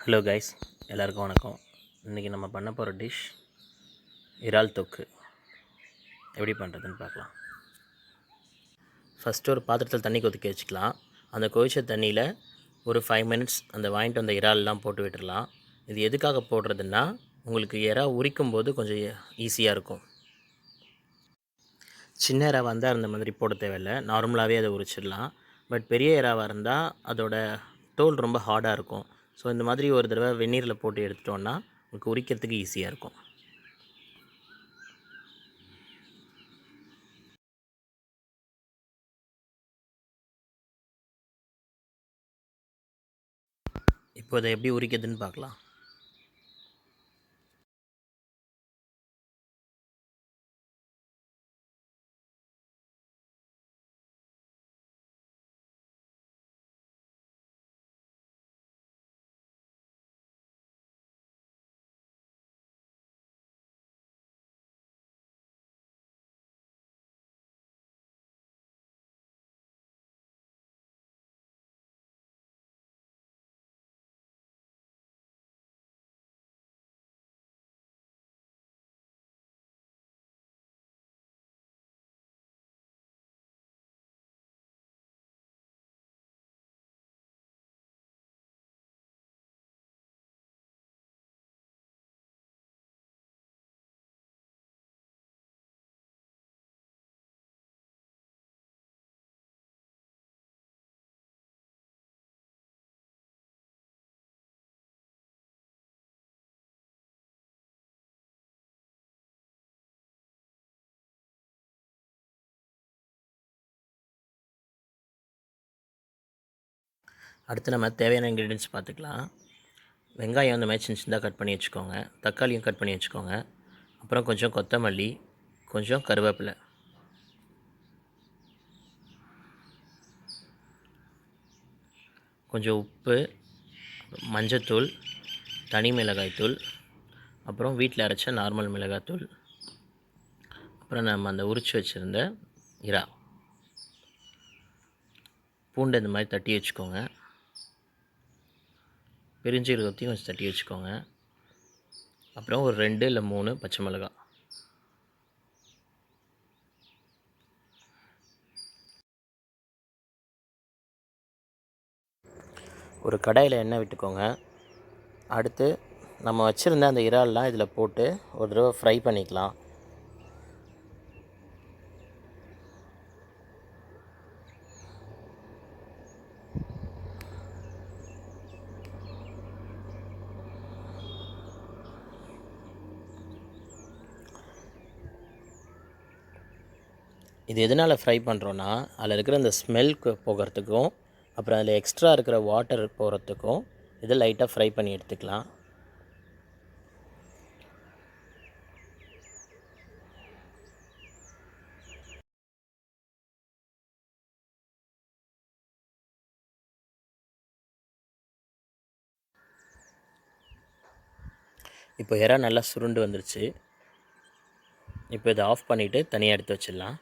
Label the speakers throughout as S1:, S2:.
S1: Hello guys, எல்லாருக்கும் வணக்கம். இன்றைக்கி நம்ம பண்ண போகிற டிஷ் இறால் தொக்கு. எப்படி பண்ணுறதுன்னு பார்க்கலாம். ஃபஸ்ட்டு ஒரு பாத்திரத்தில் தண்ணி கொதிக்க வச்சுக்கலாம். அந்த கொதிச்ச தண்ணியில் ஒரு 5 மினிட்ஸ் அந்த வாங்கிட்டு வந்த இறால்லாம் போட்டு விட்டுடலாம். இது எதுக்காக போடுறதுன்னா, உங்களுக்கு இறா உரிக்கும் போது கொஞ்சம் ஈஸியாக இருக்கும். சின்ன இறாவாக இருந்தால் அந்த மாதிரி போட தேவையில்லை, நார்மலாகவே அதை உரிச்சிடலாம். பட் பெரிய இறாவாக இருந்தால் அதோட தோல் ரொம்ப ஹார்டாக இருக்கும். ஸோ இந்த மாதிரி ஒரு தடவை வெந்நீரில் போட்டு எடுத்துட்டோன்னா உங்களுக்கு உரிக்கிறதுக்கு ஈஸியாக இருக்கும். இப்போ அதை எப்படி உரிக்கிறதுன்னு பார்க்கலாம். அடுத்து நம்ம தேவையான இன்க்ரீடியன்ட்ஸ் பார்த்துக்கலாம். வெங்காயம் இந்த மாதிரி சின்ன சின்னதாக கட் பண்ணி வச்சுக்கோங்க. தக்காளியும் கட் பண்ணி வச்சுக்கோங்க. அப்புறம் கொஞ்சம் கொத்தமல்லி, கொஞ்சம் கருவேப்பிலை, கொஞ்சம் உப்பு, மஞ்சத்தூள், தனி மிளகாய்த்தூள், அப்புறம் வீட்டில் அரைச்ச நார்மல் மிளகாய்த்தூள், அப்புறம் நம்ம அந்த உரித்து வச்சுருந்த இறா, பூண்டை இந்த மாதிரி தட்டி வச்சுக்கோங்க. பெருஞ்சீரகத்தையும் கொஞ்சம் தட்டி வச்சுக்கோங்க. அப்புறம் ஒரு 2 இல்லை 3 பச்சை மிளகாய். ஒரு கடாயில் எண்ணெய் விட்டுக்கோங்க. அடுத்து நம்ம வச்சுருந்த அந்த இறால்லாம் இதில் போட்டு ஒரு தடவை ஃப்ரை பண்ணிக்கலாம். இது எதனால் ஃப்ரை பண்ணுறோன்னா, அதில் இருக்கிற அந்த ஸ்மெல்க்கு போகிறதுக்கும், அப்புறம் அதில் எக்ஸ்ட்ரா இருக்கிற வாட்டர் போகிறதுக்கும் இதை லைட்டாக ஃப்ரை பண்ணி எடுத்துக்கலாம். இப்போ இறா நல்லா சுருண்டு வந்துருச்சு. இப்போ இதை ஆஃப் பண்ணிவிட்டு தனியாக எடுத்து வச்சிடலாம்.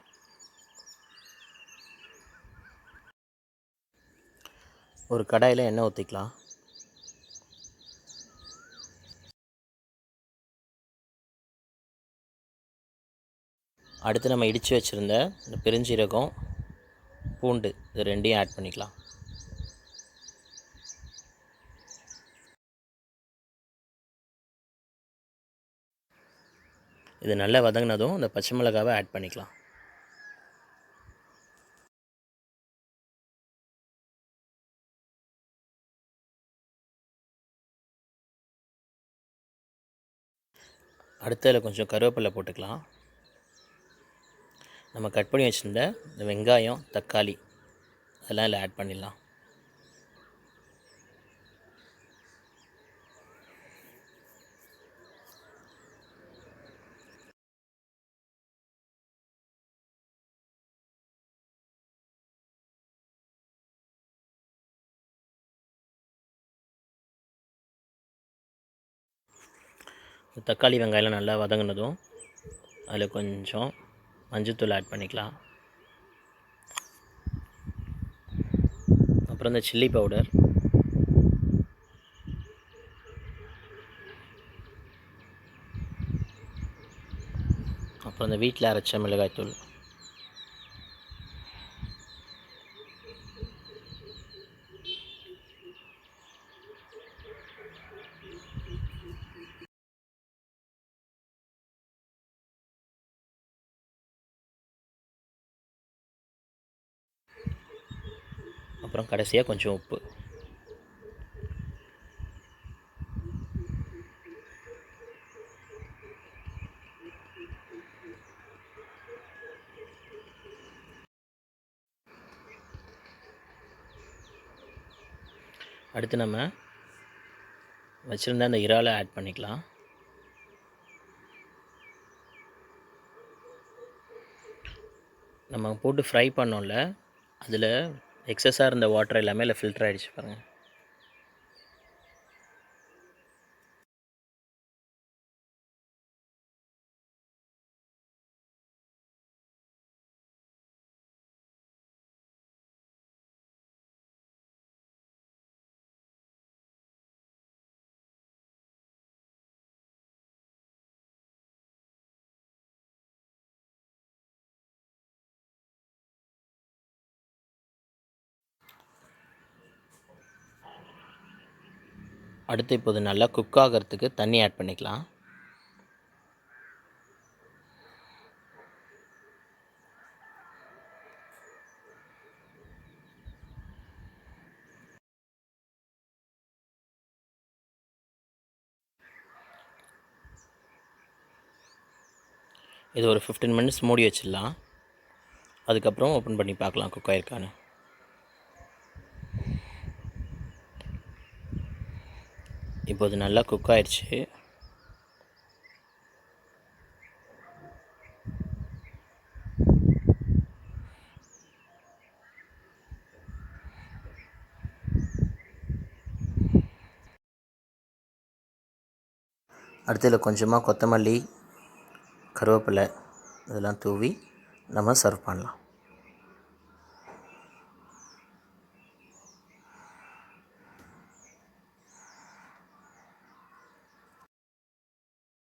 S1: ஒரு கடாயில் எண்ணெய் ஊற்றிக்கலாம். அடுத்து நம்ம இடித்து வச்சுருந்த இந்த பெருஞ்சீரகம், பூண்டு இது ரெண்டையும் ஆட் பண்ணிக்கலாம். இது நல்லா வதங்கினதும் இந்த பச்சை மிளகாவை ஆட் பண்ணிக்கலாம். அடுத்து அதில் கொஞ்சம் கருவேப்பிலை போட்டுக்கலாம். நம்ம கட் பண்ணி வச்சுருந்த இந்த வெங்காயம், தக்காளி அதெல்லாம் இதில் ஆட் பண்ணிடலாம். தக்காளி வெங்காயம் நல்லா வதங்கினதும் அதில் கொஞ்சம் மஞ்சத்தூள் ஆட் பண்ணிக்கலாம். அப்புறம் இந்த சில்லி பவுடர், அப்புறம் இந்த வீட்டில் அரைச்ச மிளகாய்த்தூள். அப்புறம் கடைசியாக கொஞ்சம் உப்பு. அடுத்து நம்ம வச்சுருந்த அந்த இறாலை ஆட் பண்ணிக்கலாம். நம்ம போட்டு ஃப்ரை பண்ணோம்ல, அதில் எக்ஸஸாக இருந்த வாட்டர் எல்லாமே அதில் ஃபில்டர் ஆகிடுச்சு பாருங்கள். அடுத்து இப்போது நல்லா குக் ஆகிறதுக்கு தண்ணி ஆட் பண்ணிக்கலாம். இது ஒரு 15 மினிட்ஸ் மூடி வச்சிடலாம். அதுக்கப்புறம் ஓப்பன் பண்ணி பார்க்கலாம் குக் ஆகிருக்கான்னு. இப்போது நல்லா குக் ஆயிடுச்சு. அடுத்து இதில் கொஞ்சமாக கொத்தமல்லி, கருவேப்பிலை இதெல்லாம் தூவி நம்ம சர்வ் பண்ணலாம்.